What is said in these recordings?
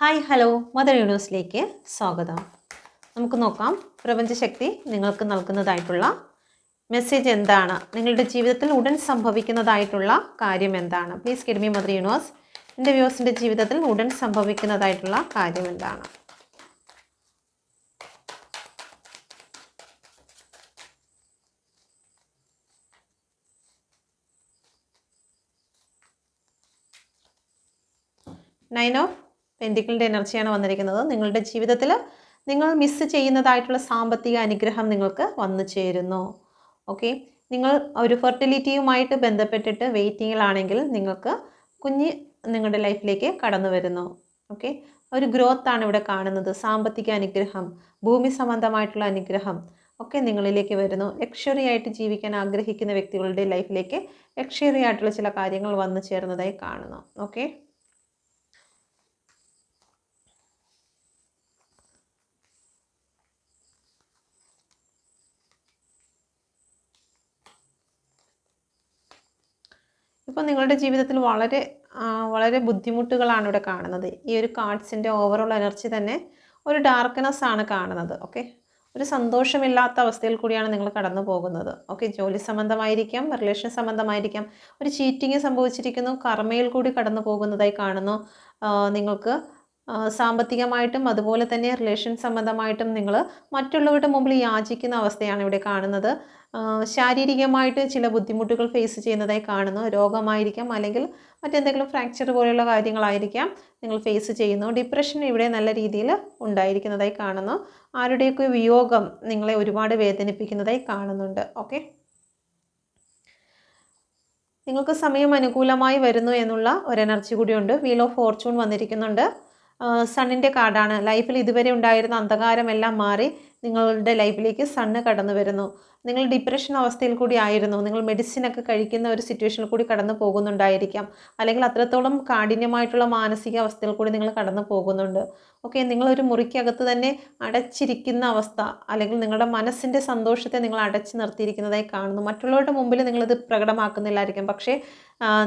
Hi hello mother യൂണിവേഴ്സിലേക്ക് സ്വാഗതം. നമുക്ക് നോക്കാം പ്രപഞ്ചശക്തി നിങ്ങൾക്ക് നൽകുന്നതായിട്ടുള്ള മെസ്സേജ് എന്താണ്, നിങ്ങളുടെ ജീവിതത്തിൽ ഉടൻ സംഭവിക്കുന്നതായിട്ടുള്ള കാര്യം എന്താണ്. Please give me mother universe. എൻ്റെ വ്യൂവേഴ്സിൻ്റെ ജീവിതത്തിൽ ഉടൻ സംഭവിക്കുന്നതായിട്ടുള്ള കാര്യം എന്താണ്. നയൻ ഓഫ് പെൻറ്റിക്കിളിൻ്റെ എനർജിയാണ് വന്നിരിക്കുന്നത്. നിങ്ങളുടെ ജീവിതത്തിൽ നിങ്ങൾ മിസ് ചെയ്യുന്നതായിട്ടുള്ള സാമ്പത്തിക അനുഗ്രഹം നിങ്ങൾക്ക് വന്നു ചേരുന്നു. ഓക്കെ, നിങ്ങൾ ഒരു ഫെർട്ടിലിറ്റിയുമായിട്ട് ബന്ധപ്പെട്ടിട്ട് വെയിറ്റിങ്ങിലാണെങ്കിൽ നിങ്ങൾക്ക് കുഞ്ഞ് നിങ്ങളുടെ ലൈഫിലേക്ക് കടന്നു വരുന്നു. ഓക്കെ, ഒരു ഗ്രോത്താണ് ഇവിടെ കാണുന്നത്. സാമ്പത്തിക അനുഗ്രഹം, ഭൂമി സംബന്ധമായിട്ടുള്ള അനുഗ്രഹം ഒക്കെ നിങ്ങളിലേക്ക് വരുന്നു. ലക്ഷറി ആയിട്ട് ജീവിക്കാൻ ആഗ്രഹിക്കുന്ന വ്യക്തികളുടെ ലൈഫിലേക്ക് ലക്ഷറി ആയിട്ടുള്ള ചില കാര്യങ്ങൾ വന്നു ചേർന്നതായി കാണുന്നു. ഓക്കെ, ഇപ്പോൾ നിങ്ങളുടെ ജീവിതത്തിൽ വളരെ ബുദ്ധിമുട്ടുകളാണ് ഇവിടെ കാണുന്നത്. ഈ ഒരു കാർഡ്സിൻ്റെ ഓവറോൾ എനർജി തന്നെ ഒരു ഡാർക്ക്നെസ് ആണ് കാണുന്നത്. ഓക്കെ, ഒരു സന്തോഷമില്ലാത്ത അവസ്ഥയിൽ കൂടിയാണ് നിങ്ങൾ കടന്നു പോകുന്നത്. ഓക്കെ, ജോലി സംബന്ധമായിരിക്കാം, റിലേഷൻ സംബന്ധമായിരിക്കാം, ഒരു ചീറ്റിങ് സംഭവിച്ചിരിക്കുന്നു, കർമ്മയിൽ കൂടി കടന്നു പോകുന്നതായി കാണുന്നു. നിങ്ങൾക്ക് സാമ്പത്തികമായിട്ടും അതുപോലെ തന്നെ റിലേഷൻ സംബന്ധമായിട്ടും നിങ്ങൾ മറ്റുള്ളവരുടെ മുമ്പിൽ യാചിക്കുന്ന അവസ്ഥയാണ് ഇവിടെ കാണുന്നത്. ശാരീരികമായിട്ട് ചില ബുദ്ധിമുട്ടുകൾ ഫേസ് ചെയ്യുന്നതായി കാണുന്നു. രോഗമായിരിക്കാം, അല്ലെങ്കിൽ മറ്റെന്തെങ്കിലും ഫ്രാക്ചർ പോലെയുള്ള കാര്യങ്ങളായിരിക്കാം നിങ്ങൾ ഫേസ് ചെയ്യുന്നു. ഡിപ്രഷൻ ഇവിടെ നല്ല രീതിയിൽ ഉണ്ടായിരിക്കുന്നതായി കാണുന്നു. ആരുടെയൊക്കെ വിയോഗം നിങ്ങളെ ഒരുപാട് വേദനിപ്പിക്കുന്നതായി കാണുന്നുണ്ട്. ഓക്കെ, നിങ്ങൾക്ക് സമയം അനുകൂലമായി വരുന്നു എന്നുള്ള ഒരു എനർജി കൂടിയുണ്ട്. വീൽ ഓഫ് ഫോർച്യൂൺ വന്നിരിക്കുന്നുണ്ട്. സണ്ണിൻ്റെ കാർഡാണ്. ലൈഫിൽ ഇതുവരെ ഉണ്ടായിരുന്ന അന്ധകാരമെല്ലാം മാറി നിങ്ങളുടെ ലൈഫിലേക്ക് സണ്ണ് കടന്നു വരുന്നു. നിങ്ങൾ ഡിപ്രഷൻ അവസ്ഥയിൽ കൂടി ആയിരുന്നു. നിങ്ങൾ മെഡിസിനൊക്കെ കഴിക്കുന്ന ഒരു സിറ്റുവേഷനിൽ കൂടി കടന്നു പോകുന്നുണ്ടായിരിക്കാം, അല്ലെങ്കിൽ അത്രത്തോളം കാഠിന്യമായിട്ടുള്ള മാനസിക അവസ്ഥയിൽ കൂടി നിങ്ങൾ കടന്നു പോകുന്നുണ്ട്. ഓക്കെ, നിങ്ങളൊരു മുറിക്കകത്ത് തന്നെ അടച്ചിരിക്കുന്ന അവസ്ഥ, അല്ലെങ്കിൽ നിങ്ങളുടെ മനസ്സിൻ്റെ സന്തോഷത്തെ നിങ്ങൾ അടച്ചു നിർത്തിയിരിക്കുന്നതായി കാണുന്നു. മറ്റുള്ളവരുടെ മുമ്പിൽ നിങ്ങളിത് പ്രകടമാക്കുന്നില്ലായിരിക്കും, പക്ഷേ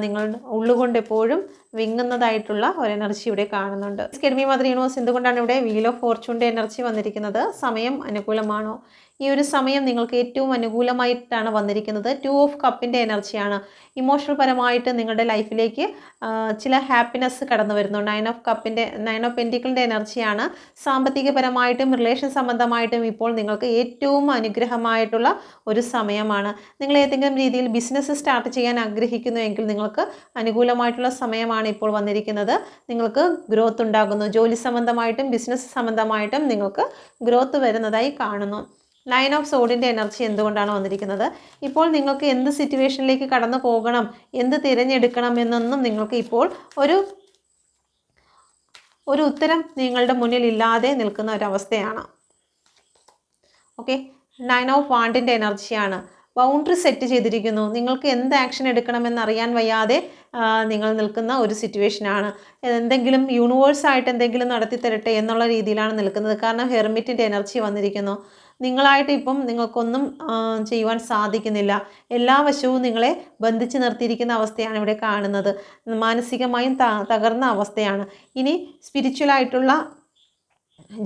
നിങ്ങൾ ഉള്ളുകൊണ്ട് എപ്പോഴും വിങ്ങുന്നതായിട്ടുള്ള ഒരു എനർജി ഇവിടെ കാണുന്നുണ്ട്. സ്കെഡ്മി മദർ യൂണിവേഴ്സ് എന്തുകൊണ്ടാണ് ഇവിടെ വീൽ ഓഫ് ഫോർച്യൂണിൻ്റെ എനർജി വന്നിരിക്കുന്നത്? സമയം അനുകൂലമാണോ? ഈ ഒരു സമയം നിങ്ങൾക്ക് ഏറ്റവും അനുകൂലമായിട്ടാണ് വന്നിരിക്കുന്നത്. 2 ഓഫ് കപ്പിൻ്റെ എനർജിയാണ്. ഇമോഷണൽ പരമായിട്ട് നിങ്ങളുടെ ലൈഫിലേക്ക് ചില ഹാപ്പിനെസ് കടന്നു വരുന്നു. 9 ഓഫ് പെൻറ്റിക്കിളിൻ്റെ എനർജിയാണ്. സാമ്പത്തികപരമായിട്ടും റിലേഷൻ സംബന്ധമായിട്ടും ഇപ്പോൾ നിങ്ങൾക്ക് ഏറ്റവും അനുഗ്രഹമായിട്ടുള്ള ഒരു സമയമാണ്. നിങ്ങൾ ഏതെങ്കിലും രീതിയിൽ ബിസിനസ് സ്റ്റാർട്ട് ചെയ്യാൻ ആഗ്രഹിക്കുന്നുവെങ്കിൽ നിങ്ങൾക്ക് അനുകൂലമായിട്ടുള്ള സമയമാണ് ഇപ്പോൾ വന്നിരിക്കുന്നത്. നിങ്ങൾക്ക് ഗ്രോത്ത് ഉണ്ടാകുന്നു. ജോലി സംബന്ധമായിട്ടും ബിസിനസ് സംബന്ധമായിട്ടും നിങ്ങൾക്ക് ഗ്രോത്ത് വരുന്നതായി കാണുന്നു. 9 ഓഫ് സോഡിൻ്റെ എനർജി എന്തുകൊണ്ടാണ് വന്നിരിക്കുന്നത്? ഇപ്പോൾ നിങ്ങൾക്ക് എന്ത് സിറ്റുവേഷനിലേക്ക് കടന്നു പോകണം, എന്ത് തിരഞ്ഞെടുക്കണം എന്നൊന്നും നിങ്ങൾക്ക് ഇപ്പോൾ ഒരു ഉത്തരം നിങ്ങളുടെ മുന്നിൽ ഇല്ലാതെ നിൽക്കുന്ന ഒരവസ്ഥയാണ്. ഓക്കെ, 9 ഓഫ് വാണ്ടിൻ്റെ എനർജിയാണ്. ബൗണ്ടറി സെറ്റ് ചെയ്തിരിക്കുന്നു. നിങ്ങൾക്ക് എന്ത് ആക്ഷൻ എടുക്കണമെന്നറിയാൻ വയ്യാതെ നിങ്ങൾ നിൽക്കുന്ന ഒരു സിറ്റുവേഷനാണ്. എന്തെങ്കിലും യൂണിവേഴ്സായിട്ട് എന്തെങ്കിലും നടത്തി തരട്ടെ എന്നുള്ള രീതിയിലാണ് നിൽക്കുന്നത്. കാരണം ഹെർമിറ്റിൻ്റെ എനർജി വന്നിരിക്കുന്നു. നിങ്ങളായിട്ട് ഇപ്പം നിങ്ങൾക്കൊന്നും ചെയ്യുവാൻ സാധിക്കുന്നില്ല. എല്ലാ വശവും നിങ്ങളെ ബന്ധിച്ച് നിർത്തിയിരിക്കുന്ന അവസ്ഥയാണ് ഇവിടെ കാണുന്നത്. മാനസികമായും തകർന്ന അവസ്ഥയാണ്. ഇനി സ്പിരിച്വലായിട്ടുള്ള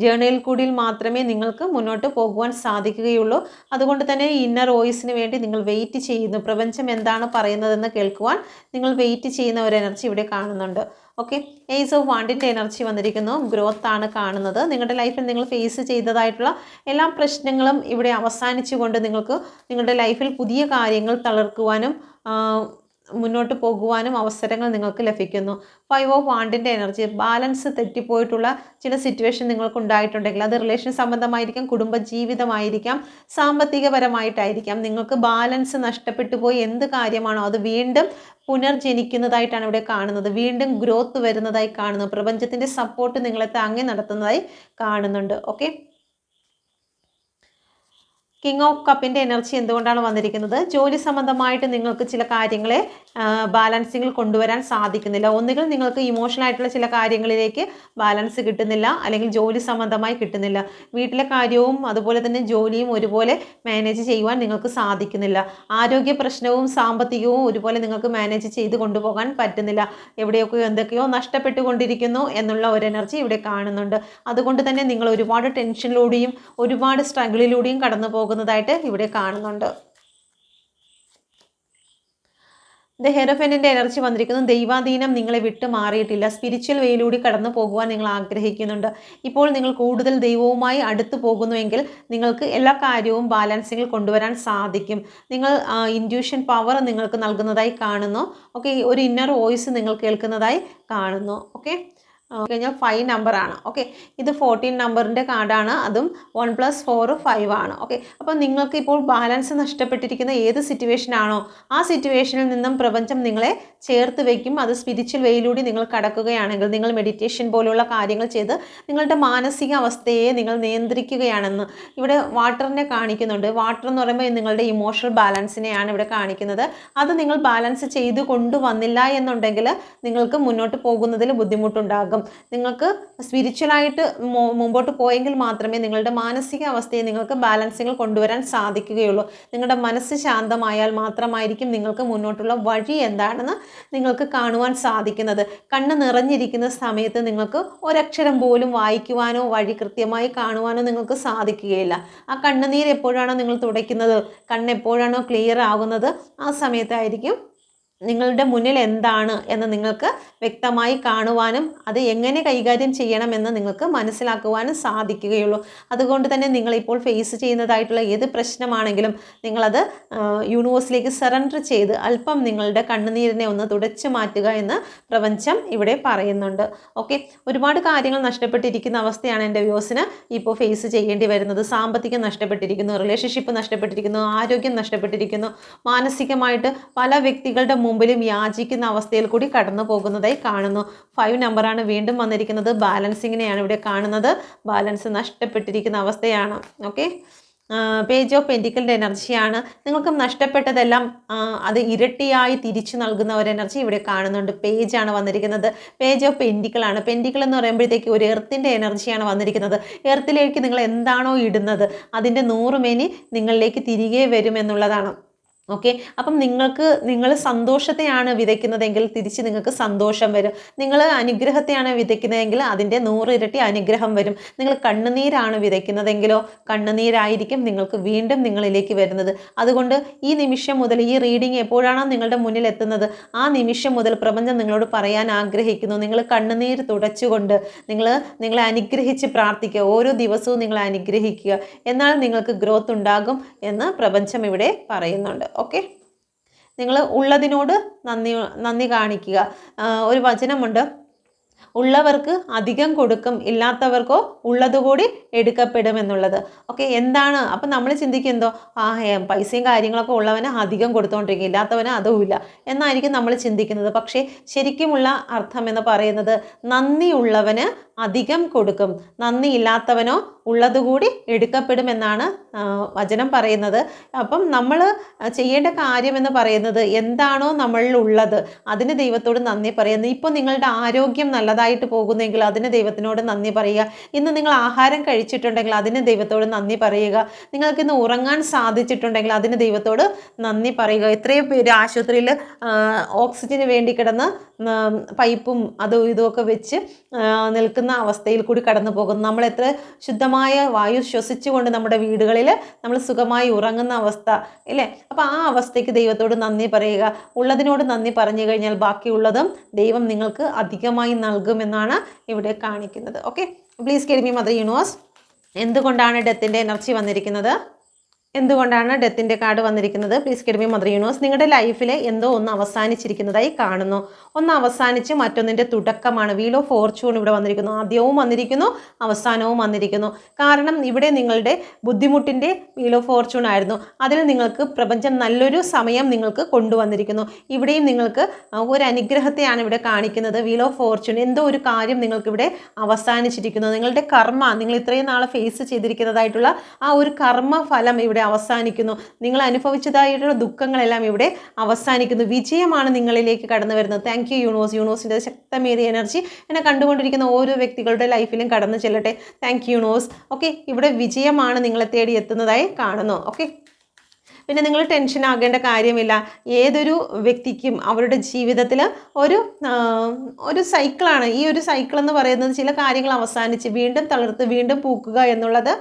ജേർണിയിൽ കൂടി മാത്രമേ നിങ്ങൾക്ക് മുന്നോട്ട് പോകുവാൻ സാധിക്കുകയുള്ളൂ. അതുകൊണ്ട് തന്നെ ഇന്നർ വോയിസിന് വേണ്ടി നിങ്ങൾ വെയിറ്റ് ചെയ്യുന്നു. പ്രപഞ്ചം എന്താണ് പറയുന്നതെന്ന് കേൾക്കുവാൻ നിങ്ങൾ വെയിറ്റ് ചെയ്യുന്ന ഒരു എനർജി ഇവിടെ കാണുന്നുണ്ട്. ഓക്കെ, ഏസ് ഓഫ് വാണ്ടിൻ്റെ എനർജി വന്നിരിക്കുന്നു. ഗ്രോത്ത് ആണ് കാണുന്നത്. നിങ്ങളുടെ ലൈഫിൽ നിങ്ങൾ ഫേസ് ചെയ്തതായിട്ടുള്ള എല്ലാ പ്രശ്നങ്ങളും ഇവിടെ അവസാനിച്ചുകൊണ്ട് നിങ്ങൾക്ക് നിങ്ങളുടെ ലൈഫിൽ പുതിയ കാര്യങ്ങൾ തളർക്കുവാനും മുന്നോട്ട് പോകുവാനും അവസരങ്ങൾ നിങ്ങൾക്ക് ലഭിക്കുന്നു. 5 ഓഫ് വാണ്ടിൻ്റെ എനർജി, ബാലൻസ് തെറ്റിപ്പോയിട്ടുള്ള ചില സിറ്റുവേഷൻ നിങ്ങൾക്ക് ഉണ്ടായിട്ടുണ്ടെങ്കിൽ അത് റിലേഷൻ സംബന്ധമായിരിക്കാം, കുടുംബജീവിതമായിരിക്കാം, സാമ്പത്തികപരമായിട്ടായിരിക്കാം. നിങ്ങൾക്ക് ബാലൻസ് നഷ്ടപ്പെട്ടു പോയി എന്ത് കാര്യമാണോ അത് വീണ്ടും പുനർജനിക്കുന്നതായിട്ടാണ് ഇവിടെ കാണുന്നത്. വീണ്ടും ഗ്രോത്ത് വരുന്നതായി കാണുന്നു. പ്രപഞ്ചത്തിൻ്റെ സപ്പോർട്ട് നിങ്ങളെ താങ്ങി നടത്തുന്നതായി കാണുന്നുണ്ട്. ഓക്കെ, കിങ് ഓഫ് കപ്പിൻ്റെ എനർജി എന്തുകൊണ്ടാണ് വന്നിരിക്കുന്നത്? ജോലി സംബന്ധമായിട്ട് നിങ്ങൾക്ക് ചില കാര്യങ്ങളെ ബാലൻസിങ്ങിൽ കൊണ്ടുവരാൻ സാധിക്കുന്നില്ല. ഒന്നുകിൽ നിങ്ങൾക്ക് ഇമോഷണൽ ആയിട്ടുള്ള ചില കാര്യങ്ങളിലേക്ക് ബാലൻസ് കിട്ടുന്നില്ല, അല്ലെങ്കിൽ ജോലി സംബന്ധമായി കിട്ടുന്നില്ല. വീട്ടിലെ കാര്യവും അതുപോലെ തന്നെ ജോലിയും ഒരുപോലെ മാനേജ് ചെയ്യുവാൻ നിങ്ങൾക്ക് സാധിക്കുന്നില്ല. ആരോഗ്യ പ്രശ്നവും സാമ്പത്തികവും ഒരുപോലെ നിങ്ങൾക്ക് മാനേജ് ചെയ്ത് കൊണ്ടുപോകാൻ പറ്റുന്നില്ല. എവിടെയൊക്കെയോ എന്തൊക്കെയോ നഷ്ടപ്പെട്ടുകൊണ്ടിരിക്കുന്നു എന്നുള്ള ഒരു എനർജി ഇവിടെ കാണുന്നുണ്ട്. അതുകൊണ്ട് തന്നെ നിങ്ങൾ ഒരുപാട് ടെൻഷനിലൂടെയും ഒരുപാട് സ്ട്രഗിളിലൂടെയും കടന്നു പോകുന്നതായിട്ട് ഇവിടെ കാണുന്നുണ്ട്. ഹെറോഫെന്റിന്റെ എനർജി വന്നിരിക്കുന്നു. ദൈവാധീനം നിങ്ങളെ വിട്ട് മാറിയിട്ടില്ല. സ്പിരിച്വൽ വേയിലൂടെ കടന്നു പോകുവാൻ നിങ്ങൾ ആഗ്രഹിക്കുന്നുണ്ട്. ഇപ്പോൾ നിങ്ങൾ കൂടുതൽ ദൈവവുമായി അടുത്ത് പോകുന്നുവെങ്കിൽ നിങ്ങൾക്ക് എല്ലാ കാര്യവും ബാലൻസിങ്ങിൽ കൊണ്ടുവരാൻ സാധിക്കും. നിങ്ങൾ ഇൻറ്റ്യൂഷൻ പവർ നിങ്ങൾക്ക് നൽകുന്നതായി കാണുന്നു. ഓക്കെ, ഒരു ഇന്നർ വോയിസ് നിങ്ങൾ കേൾക്കുന്നതായി കാണുന്നു. ഓക്കെ, കഴിഞ്ഞാൽ 5 നമ്പറാണ്. ഓക്കെ, ഇത് 14 നമ്പറിൻ്റെ കാർഡാണ്. അതും 1+4 5 ആണ്. ഓക്കെ, അപ്പോൾ നിങ്ങൾക്ക് ഇപ്പോൾ ബാലൻസ് നഷ്ടപ്പെട്ടിരിക്കുന്ന ഏത് സിറ്റുവേഷൻ ആണോ ആ സിറ്റുവേഷനിൽ നിന്നും പ്രപഞ്ചം നിങ്ങളെ ചേർത്ത് വയ്ക്കും. അത് സ്പിരിച്വൽ വേയിലൂടെ നിങ്ങൾ കടക്കുകയാണെങ്കിൽ, നിങ്ങൾ മെഡിറ്റേഷൻ പോലുള്ള കാര്യങ്ങൾ ചെയ്ത് നിങ്ങളുടെ മാനസിക അവസ്ഥയെ നിങ്ങൾ നിയന്ത്രിക്കുകയാണെന്ന് ഇവിടെ വാട്ടറിനെ കാണിക്കുന്നുണ്ട്. വാട്ടർ എന്ന് പറയുമ്പോൾ നിങ്ങളുടെ ഇമോഷണൽ ബാലൻസിനെയാണ് ഇവിടെ കാണിക്കുന്നത്. അത് നിങ്ങൾ ബാലൻസ് ചെയ്ത് കൊണ്ടുവന്നില്ല എന്നുണ്ടെങ്കിൽ നിങ്ങൾക്ക് മുന്നോട്ട് പോകുന്നതിൽ ബുദ്ധിമുട്ടുണ്ടാകും. നിങ്ങൾക്ക് സ്പിരിച്വലായിട്ട് മുമ്പോട്ട് പോയെങ്കിൽ മാത്രമേ നിങ്ങളുടെ മാനസിക അവസ്ഥയെ നിങ്ങൾക്ക് ബാലൻസിങ്ങിൽ കൊണ്ടുവരാൻ സാധിക്കുകയുള്ളൂ. നിങ്ങളുടെ മനസ്സ് ശാന്തമായാൽ മാത്രമായിരിക്കും നിങ്ങൾക്ക് മുന്നോട്ടുള്ള വഴി എന്താണെന്ന് നിങ്ങൾക്ക് കാണുവാൻ സാധിക്കുന്നത്. കണ്ണ് നിറഞ്ഞിരിക്കുന്ന സമയത്ത് നിങ്ങൾക്ക് ഒരക്ഷരം പോലും വായിക്കുവാനോ വഴി കൃത്യമായി കാണുവാനോ നിങ്ങൾക്ക് സാധിക്കുകയില്ല. ആ കണ്ണുനീർ എപ്പോഴാണോ നിങ്ങൾ തുടയ്ക്കുന്നത്, കണ്ണ് എപ്പോഴാണോ ക്ലിയർ ആകുന്നത്, ആ സമയത്തായിരിക്കും നിങ്ങളുടെ മുന്നിൽ എന്താണ് എന്ന് നിങ്ങൾക്ക് വ്യക്തമായി കാണുവാനും അത് എങ്ങനെ കൈകാര്യം ചെയ്യണമെന്ന് നിങ്ങൾക്ക് മനസ്സിലാക്കുവാനും സാധിക്കുകയുള്ളൂ. അതുകൊണ്ട് തന്നെ നിങ്ങളിപ്പോൾ ഫേസ് ചെയ്യുന്നതായിട്ടുള്ള ഏത് പ്രശ്നമാണെങ്കിലും നിങ്ങളത് യൂണിവേഴ്സിലേക്ക് സറണ്ടർ ചെയ്ത് അല്പം നിങ്ങളുടെ കണ്ണുനീരിനെ ഒന്ന് തുടച്ചു മാറ്റുക എന്ന് പ്രപഞ്ചം ഇവിടെ പറയുന്നുണ്ട്. ഓക്കെ, ഒരുപാട് കാര്യങ്ങൾ നഷ്ടപ്പെട്ടിരിക്കുന്ന അവസ്ഥയാണ് എൻ്റെ വ്യൂസിന് ഇപ്പോൾ ഫേസ് ചെയ്യേണ്ടി വരുന്നത്. സാമ്പത്തികം നഷ്ടപ്പെട്ടിരിക്കുന്നു, റിലേഷൻഷിപ്പ് നഷ്ടപ്പെട്ടിരിക്കുന്നു, ആരോഗ്യം നഷ്ടപ്പെട്ടിരിക്കുന്നു, മാനസികമായിട്ട് പല വ്യക്തികളുടെ മുമ്പിലും യാചിക്കുന്ന അവസ്ഥയിൽ കൂടി കടന്നു പോകുന്നതായി കാണുന്നു. 5 നമ്പറാണ് വീണ്ടും വന്നിരിക്കുന്നത്. ബാലൻസിങ്ങിനെയാണ് ഇവിടെ കാണുന്നത്. ബാലൻസ് നഷ്ടപ്പെട്ടിരിക്കുന്ന അവസ്ഥയാണ്. ഓക്കെ, പേജ് ഓഫ് പെൻറ്റിക്കിളിൻ്റെ എനർജിയാണ്. നിങ്ങൾക്ക് നഷ്ടപ്പെട്ടതെല്ലാം അത് ഇരട്ടിയായി തിരിച്ചു നൽകുന്ന ഒരു എനർജി ഇവിടെ കാണുന്നുണ്ട്. പേജാണ് വന്നിരിക്കുന്നത്. Page of പെൻറ്റിക്കിളാണ്. പെൻറ്റിക്കിൾ എന്ന് പറയുമ്പോഴത്തേക്ക് ഒരു എർത്തിൻ്റെ എനർജിയാണ് വന്നിരിക്കുന്നത്. എർത്തിലേക്ക് നിങ്ങൾ എന്താണോ ഇടുന്നത് അതിൻ്റെ 100 മേനി നിങ്ങളിലേക്ക് തിരികെ വരുമെന്നുള്ളതാണ്. ഓക്കെ, അപ്പം നിങ്ങൾ സന്തോഷത്തെയാണ് വിതയ്ക്കുന്നതെങ്കിൽ തിരിച്ച് നിങ്ങൾക്ക് സന്തോഷം വരും. നിങ്ങൾ അനുഗ്രഹത്തെയാണ് വിതയ്ക്കുന്നതെങ്കിൽ അതിൻ്റെ 100 ഇരട്ടി അനുഗ്രഹം വരും. നിങ്ങൾ കണ്ണുനീരാണ് വിതയ്ക്കുന്നതെങ്കിലോ കണ്ണുനീരായിരിക്കും നിങ്ങൾക്ക് വീണ്ടും നിങ്ങളിലേക്ക് വരുന്നത്. അതുകൊണ്ട് ഈ നിമിഷം മുതൽ, ഈ റീഡിങ് എപ്പോഴാണോ നിങ്ങളുടെ മുന്നിൽ എത്തുന്നത് ആ നിമിഷം മുതൽ പ്രപഞ്ചം നിങ്ങളോട് പറയാൻ ആഗ്രഹിക്കുന്നു, നിങ്ങൾ കണ്ണുനീര് തുടച്ചുകൊണ്ട് നിങ്ങളെ അനുഗ്രഹിച്ച് പ്രാർത്ഥിക്കുക. ഓരോ ദിവസവും നിങ്ങളെ അനുഗ്രഹിക്കുക, എന്നാൽ നിങ്ങൾക്ക് ഗ്രോത്ത് ഉണ്ടാകും എന്ന് പ്രപഞ്ചം ഇവിടെ പറയുന്നുണ്ട്. ഓക്കെ, നിങ്ങൾ ഉള്ളതിനോട് നന്ദി കാണിക്കുക. ഒരു വചനമുണ്ട്, ഉള്ളവർക്ക് അധികം കൊടുക്കും, ഇല്ലാത്തവർക്കോ ഉള്ളതുകൂടി എടുക്കപ്പെടുമെന്നുള്ളത്. ഓക്കെ, എന്താണ് അപ്പം നമ്മൾ ചിന്തിക്കുന്നതോ പൈസയും കാര്യങ്ങളൊക്കെ ഉള്ളവന് അധികം കൊടുത്തുകൊണ്ടിരിക്കും, ഇല്ലാത്തവന് അതുമില്ല എന്നായിരിക്കും നമ്മൾ ചിന്തിക്കുന്നത്. പക്ഷേ ശരിക്കുമുള്ള അർത്ഥം എന്ന് പറയുന്നത് നന്ദിയുള്ളവന് അധികം കൊടുക്കും, നന്ദിയില്ലാത്തവനോ ഉള്ളതുകൂടി എടുക്കപ്പെടുമെന്നാണ് വചനം പറയുന്നത്. അപ്പം നമ്മൾ ചെയ്യേണ്ട കാര്യമെന്ന് പറയുന്നത് എന്താണോ നമ്മളിൽ ഉള്ളത് അതിന് ദൈവത്തോട് നന്ദി പറയുന്നത്. ഇപ്പോൾ നിങ്ങളുടെ ആരോഗ്യം നല്ലതായിട്ട് പോകുന്നെങ്കിൽ അതിന് ദൈവത്തിനോട് നന്ദി പറയുക. ഇന്ന് നിങ്ങൾ ആഹാരം കഴിച്ചിട്ടുണ്ടെങ്കിൽ അതിന് ദൈവത്തോട് നന്ദി പറയുക. നിങ്ങൾക്കിന്ന് ഉറങ്ങാൻ സാധിച്ചിട്ടുണ്ടെങ്കിൽ അതിന് ദൈവത്തോട് നന്ദി പറയുക. എത്രയോ പേര് ആശുപത്രിയിൽ ഓക്സിജന് വേണ്ടി കിടന്ന് പൈപ്പും അതും ഇതുമൊക്കെ വെച്ച് നിൽക്കുന്ന അവസ്ഥയിൽ കൂടി കടന്നു പോകുന്നു. നമ്മൾ എത്ര ശുദ്ധമായ വായു ശ്വസിച്ചുകൊണ്ട് നമ്മുടെ വീടുകളിൽ നമ്മൾ സുഖമായി ഉറങ്ങുന്ന അവസ്ഥ ഇല്ലേ? അപ്പോൾ ആ അവസ്ഥയ്ക്ക് ദൈവത്തോട് നന്ദി പറയുക. ഉള്ളതിനോട് നന്ദി പറഞ്ഞു കഴിഞ്ഞാൽ ബാക്കിയുള്ളതും ദൈവം നിങ്ങൾക്ക് അധികമായി നൽകുമെന്നാണ് ഇവിടെ കാണിക്കുന്നത്. Okay, please give me mother universe, എന്തുകൊണ്ടാണ് ഡെത്തിൻ്റെ എനർജി വന്നിരിക്കുന്നത്? എന്തുകൊണ്ടാണ് ഡെത്തിൻ്റെ കാർഡ് വന്നിരിക്കുന്നത്? Please give me mother universe. നിങ്ങളുടെ ലൈഫിൽ എന്തോ ഒന്ന് അവസാനിച്ചിരിക്കുന്നതായി കാണുന്നു. ഒന്ന് അവസാനിച്ച് മറ്റൊന്നിൻ്റെ തുടക്കമാണ്. വീൽ ഓഫ് ഫോർച്യൂൺ ഇവിടെ വന്നിരിക്കുന്നു. ആദ്യവും വന്നിരിക്കുന്നു, അവസാനവും വന്നിരിക്കുന്നു. കാരണം ഇവിടെ നിങ്ങളുടെ ബുദ്ധിമുട്ടിൻ്റെ വീൽ ഓഫ് ഫോർച്യൂൺ ആയിരുന്നു. അതിൽ നിങ്ങൾക്ക് പ്രപഞ്ചം നല്ലൊരു സമയം നിങ്ങൾക്ക് കൊണ്ടുവന്നിരിക്കുന്നു. ഇവിടെയും നിങ്ങൾക്ക് ഒരു അനുഗ്രഹത്തെയാണ് ഇവിടെ കാണിക്കുന്നത്. വീൽ ഓഫ് ഫോർച്യൂൺ, എന്തോ ഒരു കാര്യം നിങ്ങൾക്കിവിടെ അവസാനിച്ചിരിക്കുന്നു. നിങ്ങളുടെ കർമ്മ, നിങ്ങൾ ഇത്രയും നാളെ ഫേസ് ചെയ്തിരിക്കുന്നതായിട്ടുള്ള ആ ഒരു കർമ്മ ഫലം ഇവിടെ അവസാനിക്കുന്നു. നിങ്ങൾ അനുഭവിച്ചതായിട്ടുള്ള ദുഃഖങ്ങളെല്ലാം ഇവിടെ അവസാനിക്കുന്നു. വിജയമാണ് നിങ്ങളിലേക്ക് കടന്നു വരുന്നത്. Thank you universe. യൂണിവേഴ്സിൻ്റെ ശക്തമേറിയ എനർജി എന്നെ കണ്ടുകൊണ്ടിരിക്കുന്ന ഓരോ വ്യക്തികളുടെ ലൈഫിലും കടന്നു ചെല്ലട്ടെ. Thank you universe. ഓക്കെ, ഇവിടെ വിജയമാണ് നിങ്ങളെ തേടി എത്തുന്നതായി കാണുന്നു. ഓക്കെ, പിന്നെ നിങ്ങൾ ടെൻഷൻ ആകേണ്ട കാര്യമില്ല. ഏതൊരു വ്യക്തിക്കും അവരുടെ ജീവിതത്തിൽ ഒരു സൈക്കിളാണ്. ഈ ഒരു സൈക്കിൾ എന്ന് പറയുന്നത് ചില കാര്യങ്ങൾ അവസാനിച്ച് വീണ്ടും തളിർത്ത് വീണ്ടും പൂക്കുക എന്നുള്ളത്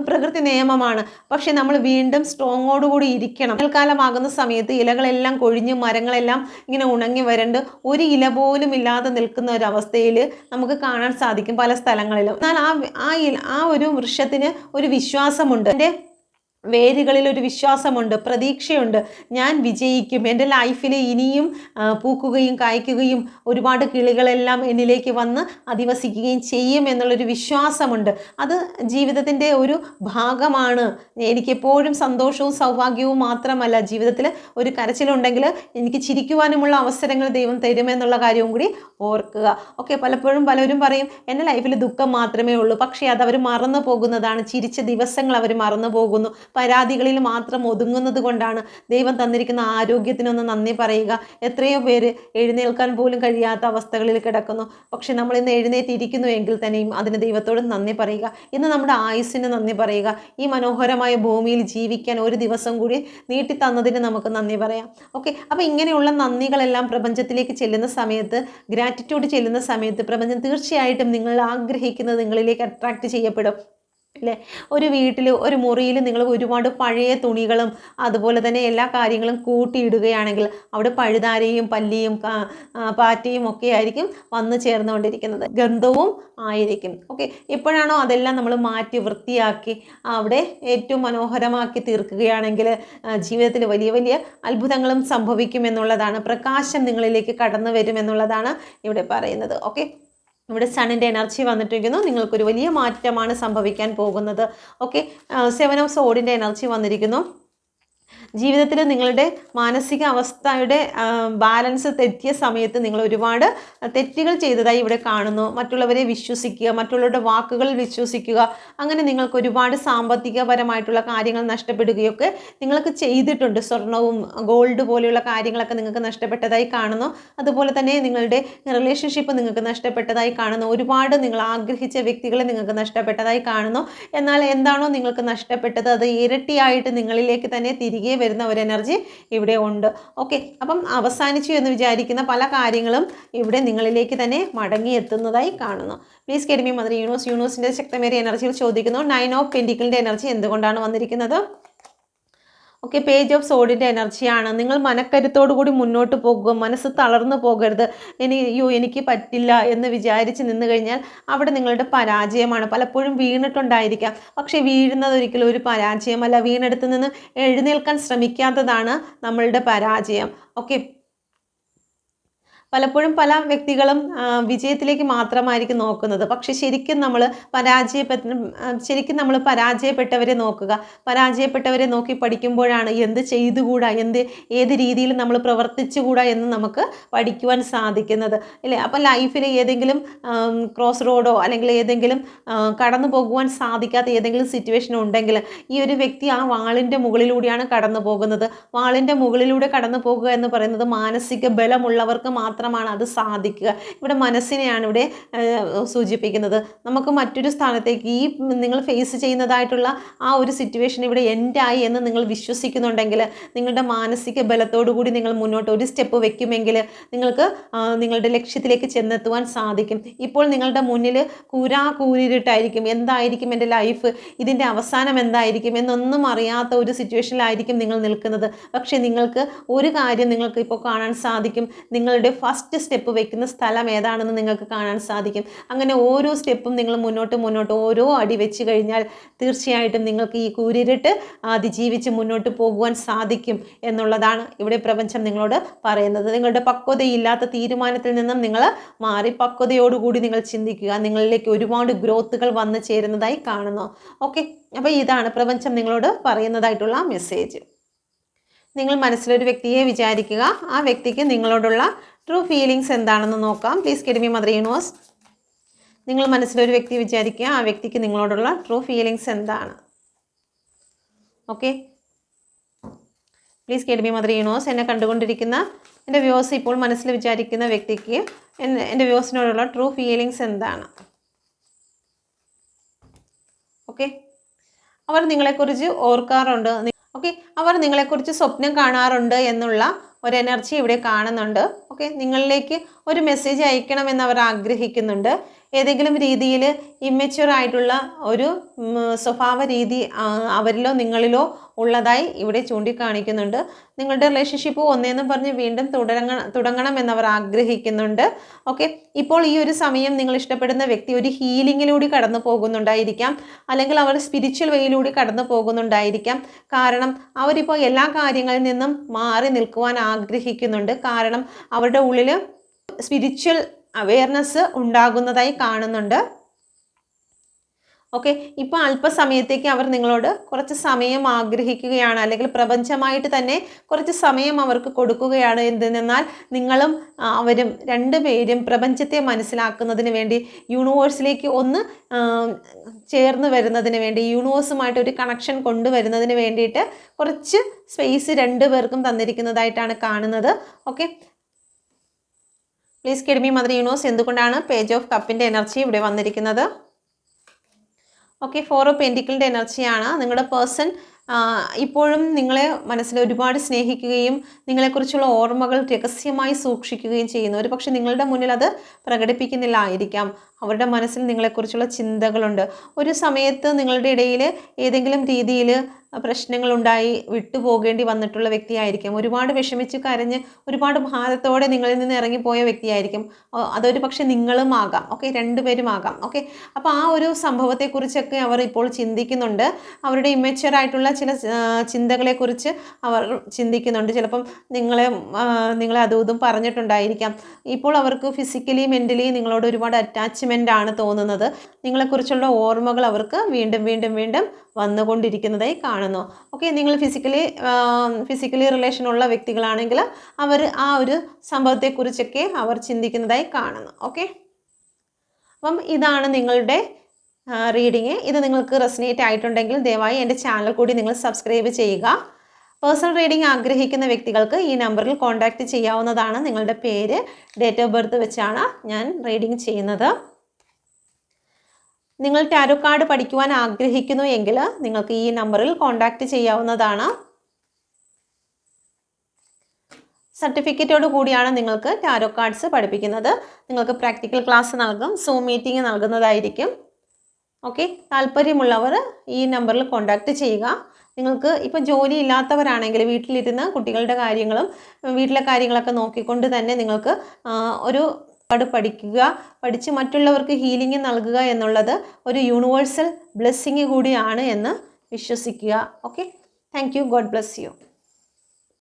പ്രകൃതി നിയമമാണ്. പക്ഷെ നമ്മൾ വീണ്ടും സ്ട്രോങ്ങോടുകൂടി ഇരിക്കണം. വേനൽക്കാലമാകുന്ന സമയത്ത് ഇലകളെല്ലാം കൊഴിഞ്ഞ് മരങ്ങളെല്ലാം ഇങ്ങനെ ഉണങ്ങി വരണ്ട് ഒരു ഇല പോലും ഇല്ലാതെ നിൽക്കുന്ന ഒരു അവസ്ഥയിൽ നമുക്ക് കാണാൻ സാധിക്കും പല സ്ഥലങ്ങളിലും. എന്നാൽ ആ ഒരു വൃക്ഷത്തിന് ഒരു വിശ്വാസമുണ്ട്. എൻ്റെ വേരുകളിൽ ഒരു വിശ്വാസമുണ്ട്, പ്രതീക്ഷയുണ്ട്. ഞാൻ വിജയിക്കും, എൻ്റെ ലൈഫിൽ ഇനിയും പൂക്കുകയും കായ്ക്കുകയും ഒരുപാട് കിളികളെല്ലാം എന്നിലേക്ക് വന്ന് അധിവസിക്കുകയും ചെയ്യും എന്നുള്ളൊരു വിശ്വാസമുണ്ട്. അത് ജീവിതത്തിൻ്റെ ഒരു ഭാഗമാണ്. എനിക്കെപ്പോഴും സന്തോഷവും സൗഭാഗ്യവും മാത്രമല്ല, ജീവിതത്തിൽ ഒരു കരച്ചിലുണ്ടെങ്കിൽ എനിക്ക് ചിരിക്കുവാനുമുള്ള അവസരങ്ങൾ ദൈവം തരുമെന്നുള്ള കാര്യവും കൂടി ഓർക്കുക. ഓക്കെ, പലപ്പോഴും പലരും പറയും എൻ്റെ ലൈഫിൽ ദുഃഖം മാത്രമേ ഉള്ളൂ. പക്ഷേ അതവർ മറന്നു പോകുന്നതാണ്. ചിരിച്ച ദിവസങ്ങൾ അവർ മറന്നു പോകുന്നു. പരാതികളിൽ മാത്രം ഒതുങ്ങുന്നത് കൊണ്ടാണ്. ദൈവം തന്നിരിക്കുന്ന ആരോഗ്യത്തിനൊന്ന് നന്ദി പറയുക. എത്രയോ പേര് എഴുന്നേൽക്കാൻ പോലും കഴിയാത്ത അവസ്ഥകളിൽ കിടക്കുന്നു. പക്ഷെ നമ്മൾ ഇന്ന് എഴുന്നേറ്റിരിക്കുന്നു എങ്കിൽ തന്നെയും അതിന് ദൈവത്തോട് നന്ദി പറയുക. ഇന്ന് നമ്മുടെ ആയുസ്സിന് നന്ദി പറയുക. ഈ മനോഹരമായ ഭൂമിയിൽ ജീവിക്കാൻ ഒരു ദിവസം കൂടി നീട്ടി തന്നതിന് നമുക്ക് നന്ദി പറയാം. ഓക്കെ, അപ്പോൾ ഇങ്ങനെയുള്ള നന്ദികളെല്ലാം പ്രപഞ്ചത്തിലേക്ക് ചെല്ലുന്ന സമയത്ത്, ഗ്രാറ്റിറ്റ്യൂഡ് ചെല്ലുന്ന സമയത്ത് പ്രപഞ്ചം തീർച്ചയായിട്ടും നിങ്ങൾ ആഗ്രഹിക്കുന്നത് നിങ്ങളിലേക്ക് അട്രാക്റ്റ് ചെയ്യപ്പെടും. അല്ലേ, ഒരു വീട്ടിൽ ഒരു മുറിയിൽ നിങ്ങൾ ഒരുപാട് പഴയ തുണികളും അതുപോലെ തന്നെ എല്ലാ കാര്യങ്ങളും കൂട്ടിയിടുകയാണെങ്കിൽ അവിടെ പഴുതാരയും പല്ലിയും പാറ്റയും ഒക്കെ ആയിരിക്കും വന്നു ചേർന്നുകൊണ്ടിരിക്കുന്നത്. ഗന്ധവും ആയിരിക്കും. ഓക്കെ, എപ്പോഴാണോ അതെല്ലാം നമ്മൾ മാറ്റി വൃത്തിയാക്കി അവിടെ ഏറ്റവും മനോഹരമാക്കി തീർക്കുകയാണെങ്കിൽ ജീവിതത്തിൽ വലിയ വലിയ അത്ഭുതങ്ങളും സംഭവിക്കുമെന്നുള്ളതാണ്. പ്രകാശം നിങ്ങളിലേക്ക് കടന്നു വരുമെന്നുള്ളതാണ് ഇവിടെ പറയുന്നത്. ഓക്കെ, ഇവിടെ സണ്ണിൻ്റെ എനർജി വന്നിട്ടിരിക്കുന്നു. നിങ്ങൾക്കൊരു വലിയ മാറ്റമാണ് സംഭവിക്കാൻ പോകുന്നത്. ഓക്കെ, 7 ഓഫ് സോഡിൻ്റെ എനർജി വന്നിരിക്കുന്നു. ജീവിതത്തിൽ നിങ്ങളുടെ മാനസിക അവസ്ഥയുടെ ബാലൻസ് തെറ്റിയ സമയത്ത് നിങ്ങൾ ഒരുപാട് തെറ്റുകൾ ചെയ്തതായി ഇവിടെ കാണുന്നു. മറ്റുള്ളവരെ വിശ്വസിക്കുക, മറ്റുള്ളവരുടെ വാക്കുകളിൽ വിശ്വസിക്കുക, അങ്ങനെ നിങ്ങൾക്ക് ഒരുപാട് സാമ്പത്തികപരമായിട്ടുള്ള കാര്യങ്ങൾ നഷ്ടപ്പെടുകയൊക്കെ നിങ്ങൾക്ക് ചെയ്തിട്ടുണ്ട്. സ്വർണവും ഗോൾഡ് പോലെയുള്ള കാര്യങ്ങളൊക്കെ നിങ്ങൾക്ക് നഷ്ടപ്പെട്ടതായി കാണുന്നു. അതുപോലെ തന്നെ നിങ്ങളുടെ റിലേഷൻഷിപ്പ് നിങ്ങൾക്ക് നഷ്ടപ്പെട്ടതായി കാണുന്നു. ഒരുപാട് നിങ്ങൾ ആഗ്രഹിച്ച വ്യക്തികളെ നിങ്ങൾക്ക് നഷ്ടപ്പെട്ടതായി കാണുന്നു. എന്നാൽ എന്താണോ നിങ്ങൾക്ക് നഷ്ടപ്പെട്ടത് അത് ഇരട്ടിയായിട്ട് നിങ്ങളിലേക്ക് തന്നെ തിരികെ വരുന്ന ഒരു എനർജി ഇവിടെ ഉണ്ട്. ഓക്കെ, അപ്പം അവസാനിച്ചു എന്ന് വിചാരിക്കുന്ന പല കാര്യങ്ങളും ഇവിടെ നിങ്ങളിലേക്ക് തന്നെ മടങ്ങി എത്തുന്നതായി കാണുന്നു. Please get me mother universe. യൂണിവേഴ്സിൻ്റെ ശക്തമേറിയ എനർജിയിൽ ചോദിക്കുന്നു, 9 ഓഫ് പെൻറ്റിക്കിളിൻ്റെ എനർജി എന്തുകൊണ്ടാണ് വന്നിരിക്കുന്നത്? ഓക്കെ, പേജ് ഓഫ് സോഡിൻ്റെ എനർജിയാണ്. നിങ്ങൾ മനക്കരുത്തോടു കൂടി മുന്നോട്ട് പോകുക. മനസ്സ് തളർന്നു പോകരുത്. എനിക്ക് പറ്റില്ല എന്ന് വിചാരിച്ച് നിന്ന് കഴിഞ്ഞാൽ അവിടെ നിങ്ങളുടെ പരാജയമാണ്. പലപ്പോഴും വീണിട്ടുണ്ടായിരിക്കാം, പക്ഷേ വീഴുന്നത് ഒരിക്കലും ഒരു പരാജയമല്ല. വീണെടുത്ത് നിന്ന് എഴുന്നേൽക്കാൻ ശ്രമിക്കാത്തതാണ് നമ്മളുടെ പരാജയം. ഓക്കെ, പലപ്പോഴും പല വ്യക്തികളും വിജയത്തിലേക്ക് മാത്രമായിരിക്കും നോക്കുന്നത്. പക്ഷെ ശരിക്കും നമ്മൾ പരാജയപ്പെട്ടവരെ നോക്കുക. പരാജയപ്പെട്ടവരെ നോക്കി പഠിക്കുമ്പോഴാണ് എന്ത് ചെയ്തുകൂടാ, ഏത് രീതിയിൽ നമ്മൾ പ്രവർത്തിച്ചുകൂടാ എന്ന് നമുക്ക് പഠിക്കുവാൻ സാധിക്കുന്നത്, അല്ലേ? അപ്പം ലൈഫിൽ ഏതെങ്കിലും ക്രോസ് റോഡോ അല്ലെങ്കിൽ ഏതെങ്കിലും കടന്നു പോകുവാൻ സാധിക്കാത്ത ഏതെങ്കിലും സിറ്റുവേഷൻ ഉണ്ടെങ്കിൽ ഈ ഒരു വ്യക്തി ആ വാളിൻ്റെ മുകളിലൂടെയാണ് കടന്നു പോകുന്നത്. വാളിൻ്റെ മുകളിലൂടെ കടന്നു പോകുക എന്ന് പറയുന്നത് മാനസിക ബലമുള്ളവർക്ക് മാത്രമാണ് അത് സാധിക്കുക. ഇവിടെ മനസ്സിനെയാണ് ഇവിടെ സൂചിപ്പിക്കുന്നത്. നമുക്ക് മറ്റൊരു സ്ഥാനത്തേക്ക് ഈ നിങ്ങൾ ഫേസ് ചെയ്യുന്നതായിട്ടുള്ള ആ ഒരു സിറ്റുവേഷൻ ഇവിടെ എൻഡായി എന്ന് നിങ്ങൾ വിശ്വസിക്കുന്നുണ്ടെങ്കിൽ നിങ്ങളുടെ മാനസിക ബലത്തോടു കൂടി നിങ്ങൾ മുന്നോട്ട് ഒരു സ്റ്റെപ്പ് വെക്കുമെങ്കിൽ നിങ്ങൾക്ക് നിങ്ങളുടെ ലക്ഷ്യത്തിലേക്ക് ചെന്നെത്തുവാൻ സാധിക്കും. ഇപ്പോൾ നിങ്ങളുടെ മുന്നിൽ കൂരിരുട്ടായിരിക്കും. എന്തായിരിക്കും എൻ്റെ ലൈഫ്, ഇതിൻ്റെ അവസാനം എന്തായിരിക്കും എന്നൊന്നും അറിയാത്ത ഒരു സിറ്റുവേഷനിലായിരിക്കും നിങ്ങൾ നിൽക്കുന്നത്. പക്ഷേ നിങ്ങൾക്ക് ഒരു കാര്യം നിങ്ങൾക്ക് ഇപ്പോൾ കാണാൻ സാധിക്കും. നിങ്ങളുടെ ഫസ്റ്റ് സ്റ്റെപ്പ് വെക്കുന്ന സ്ഥലം ഏതാണെന്ന് നിങ്ങൾക്ക് കാണാൻ സാധിക്കും. അങ്ങനെ ഓരോ സ്റ്റെപ്പും നിങ്ങൾ മുന്നോട്ട് ഓരോ അടി വെച്ച് കഴിഞ്ഞാൽ തീർച്ചയായിട്ടും നിങ്ങൾക്ക് ഈ കൂരിരുട്ട് അതിജീവിച്ച് മുന്നോട്ട് പോകുവാൻ സാധിക്കും എന്നുള്ളതാണ് ഇവിടെ പ്രപഞ്ചം നിങ്ങളോട് പറയുന്നത്. നിങ്ങളുടെ പക്വതയില്ലാത്ത തീരുമാനത്തിൽ നിന്നും നിങ്ങൾ മാറി പക്വതയോടുകൂടി നിങ്ങൾ ചിന്തിക്കുക. നിങ്ങളിലേക്ക് ഒരുപാട് ഗ്രോത്തുകൾ വന്നു ചേരുന്നതായി കാണുന്നു. ഓക്കെ, അപ്പോൾ ഇതാണ് പ്രപഞ്ചം നിങ്ങളോട് പറയുന്നതായിട്ടുള്ള മെസ്സേജ്. നിങ്ങൾ മനസ്സിലൊരു വ്യക്തിയെ വിചാരിക്കുക. ആ വ്യക്തിക്ക് നിങ്ങളോടുള്ള ട്രൂ ഫീലിങ്സ് എന്താണെന്ന് നോക്കാം. Please get me mother universe. നിങ്ങൾ മനസ്സിലൊരു വ്യക്തി വിചാരിക്കുക. ആ വ്യക്തിക്ക് നിങ്ങളോടുള്ള ട്രൂ ഫീലിങ്സ് എന്താണ്? Okay, please guide me mother universe. എന്നെ കണ്ടുകൊണ്ടിരിക്കുന്ന എൻ്റെ വ്യൂവേഴ്സ് ഇപ്പോൾ മനസ്സിൽ വിചാരിക്കുന്ന വ്യക്തിക്ക് എൻ്റെ വ്യൂവേഴ്സിനോടുള്ള ട്രൂ ഫീലിങ്സ് എന്താണ്? ഓക്കെ, അവർ നിങ്ങളെക്കുറിച്ച് ഓർക്കാറുണ്ട്. ഓക്കെ, അവർ നിങ്ങളെക്കുറിച്ച് സ്വപ്നം കാണാറുണ്ട് എന്നുള്ള ഒരു എനർജി ഇവിടെ കാണുന്നുണ്ട്. ഓക്കെ, നിങ്ങളിലേക്ക് ഒരു മെസ്സേജ് അയക്കണമെന്ന് അവർ ആഗ്രഹിക്കുന്നുണ്ട്. ഏതെങ്കിലും രീതിയിൽ ഇമ്മച്യൂർ ആയിട്ടുള്ള ഒരു സ്വഭാവ രീതി അവരിലോ നിങ്ങളിലോ ഉള്ളതായി ഇവിടെ ചൂണ്ടിക്കാണിക്കുന്നുണ്ട്. നിങ്ങളുടെ റിലേഷൻഷിപ്പ് ഒന്നേന്നും പറഞ്ഞ് വീണ്ടും തുടങ്ങണം എന്നവർ ആഗ്രഹിക്കുന്നുണ്ട്. ഓക്കെ, ഇപ്പോൾ ഈ ഒരു സമയം നിങ്ങൾ ഇഷ്ടപ്പെടുന്ന വ്യക്തി ഒരു ഹീലിങ്ങിലൂടെ കടന്നു പോകുന്നുണ്ടായിരിക്കാം, അല്ലെങ്കിൽ അവർ സ്പിരിച്വൽ വേയിലൂടെ കടന്നു പോകുന്നുണ്ടായിരിക്കാം. കാരണം അവരിപ്പോൾ എല്ലാ കാര്യങ്ങളിൽ നിന്നും മാറി നിൽക്കുവാൻ ആഗ്രഹിക്കുന്നുണ്ട്. കാരണം അവരുടെ ഉള്ളിൽ സ്പിരിച്വൽ അവെയർനെസ് ഉണ്ടാകുന്നതായി കാണുന്നുണ്ട്. ഓക്കെ, ഇപ്പോൾ അല്പസമയത്തേക്ക് അവർ നിങ്ങളോട് കുറച്ച് സമയം ആഗ്രഹിക്കുകയാണ്, അല്ലെങ്കിൽ പ്രപഞ്ചമായിട്ട് തന്നെ കുറച്ച് സമയം അവർക്ക് കൊടുക്കുകയാണ്. എന്തെന്നാൽ നിങ്ങളും അവരും രണ്ടുപേരും പ്രപഞ്ചത്തെ മനസ്സിലാക്കുന്നതിന് വേണ്ടി, യൂണിവേഴ്സിലേക്ക് ഒന്ന് ചേർന്ന് വരുന്നതിന് വേണ്ടി, യൂണിവേഴ്സുമായിട്ട് ഒരു കണക്ഷൻ കൊണ്ടുവരുന്നതിന് വേണ്ടിയിട്ട് കുറച്ച് സ്പേസ് രണ്ടുപേർക്കും തന്നിരിക്കുന്നതായിട്ടാണ് കാണുന്നത്. Okay, please guide me mother universe. എന്തുകൊണ്ടാണ് പേജ് ഓഫ് കപ്പിൻ്റെ എനർജി ഇവിടെ വന്നിരിക്കുന്നത്? ഓക്കെ, 4 ഓഫ് പെൻറ്റിക്കിളിൻ്റെ എനർജിയാണ്. നിങ്ങളുടെ പേഴ്സൺ ഇപ്പോഴും നിങ്ങളെ മനസ്സിൽ ഒരുപാട് സ്നേഹിക്കുകയും നിങ്ങളെക്കുറിച്ചുള്ള ഓർമ്മകൾ രഹസ്യമായി സൂക്ഷിക്കുകയും ചെയ്യുന്നു. ഒരു പക്ഷേ നിങ്ങളുടെ മുന്നിൽ അത് പ്രകടിപ്പിക്കുന്നില്ലായിരിക്കാം. അവരുടെ മനസ്സിൽ നിങ്ങളെക്കുറിച്ചുള്ള ചിന്തകളുണ്ട്. ഒരു സമയത്ത് നിങ്ങളുടെ ഇടയിൽ ഏതെങ്കിലും രീതിയിൽ പ്രശ്നങ്ങളുണ്ടായി വിട്ടുപോകേണ്ടി വന്നിട്ടുള്ള വ്യക്തിയായിരിക്കും. ഒരുപാട് വിഷമിച്ച് കരഞ്ഞ് ഒരുപാട് ഭാരത്തോടെ നിങ്ങളിൽ നിന്ന് ഇറങ്ങിപ്പോയ വ്യക്തിയായിരിക്കും. അതൊരു പക്ഷേ നിങ്ങളും ആകാം. ഓക്കെ, രണ്ടുപേരും ആകാം. ഓക്കെ, അപ്പോൾ ആ ഒരു സംഭവത്തെക്കുറിച്ചൊക്കെ അവർ ഇപ്പോൾ ചിന്തിക്കുന്നുണ്ട്. അവരുടെ ഇമ്മച്വർ ആയിട്ടുള്ള ചില ചിന്തകളെക്കുറിച്ച് അവർ ചിന്തിക്കുന്നുണ്ട്. ചിലപ്പം നിങ്ങളെ അതും ഇതും പറഞ്ഞിട്ടുണ്ടായിരിക്കാം. ഇപ്പോൾ അവർക്ക് ഫിസിക്കലി മെൻ്റലി നിങ്ങളോട് ഒരുപാട് അറ്റാച്ച്മെൻ്റ് ആണ് തോന്നുന്നത്. നിങ്ങളെക്കുറിച്ചുള്ള ഓർമ്മകൾ അവർക്ക് വീണ്ടും വീണ്ടും വീണ്ടും വന്നുകൊണ്ടിരിക്കുന്നതായി കാണുന്നു. ഓക്കെ, നിങ്ങൾ ഫിസിക്കലി റിലേഷനുള്ള വ്യക്തികളാണെങ്കിൽ അവർ ആ ഒരു സംഭവത്തെക്കുറിച്ചൊക്കെ അവർ ചിന്തിക്കുന്നതായി കാണുന്നു. ഓക്കെ, അപ്പം ഇതാണ് നിങ്ങളുടെ റീഡിങ്. ഇത് നിങ്ങൾക്ക് റെസനേറ്റ് ആയിട്ടുണ്ടെങ്കിൽ ദയവായി എൻ്റെ ചാനൽ കൂടി നിങ്ങൾ സബ്സ്ക്രൈബ് ചെയ്യുക. പേഴ്സണൽ റീഡിംഗ് ആഗ്രഹിക്കുന്ന വ്യക്തികൾക്ക് ഈ നമ്പറിൽ കോൺടാക്റ്റ് ചെയ്യാവുന്നതാണ്. നിങ്ങളുടെ പേര്, ഡേറ്റ് ഓഫ് ബർത്ത് വെച്ചാണ് ഞാൻ റീഡിംഗ് ചെയ്യുന്നത്. നിങ്ങൾ ടാരോ കാർഡ് പഠിക്കുവാൻ ആഗ്രഹിക്കുന്നു എങ്കിൽ നിങ്ങൾക്ക് ഈ നമ്പറിൽ കോൺടാക്റ്റ് ചെയ്യാവുന്നതാണ്. സർട്ടിഫിക്കറ്റോട് കൂടിയാണ് നിങ്ങൾക്ക് ടാരോ കാർഡ്സ് പഠിപ്പിക്കുന്നത്. നിങ്ങൾക്ക് പ്രാക്ടിക്കൽ ക്ലാസ് നൽകും, സൂം മീറ്റിംഗ് നൽകുന്നതായിരിക്കും. ഓക്കെ, താല്പര്യമുള്ളവർ ഈ നമ്പറിൽ കോൺടാക്റ്റ് ചെയ്യുക. നിങ്ങൾക്ക് ഇപ്പോൾ ജോലി ഇല്ലാത്തവരാണെങ്കിൽ വീട്ടിലിരുന്ന് കുട്ടികളുടെ കാര്യങ്ങളും വീട്ടിലെ കാര്യങ്ങളൊക്കെ നോക്കിക്കൊണ്ട് തന്നെ നിങ്ങൾക്ക് ഒരു പഠിച്ച് മറ്റുള്ളവർക്ക് ഹീലിംഗ് നൽകുക എന്നുള്ളത് ഒരു യൂണിവേഴ്സൽ ബ്ലെസ്സിങ് കൂടിയാണ് എന്ന് വിശ്വസിക്കുക. Okay, thank you. God bless you.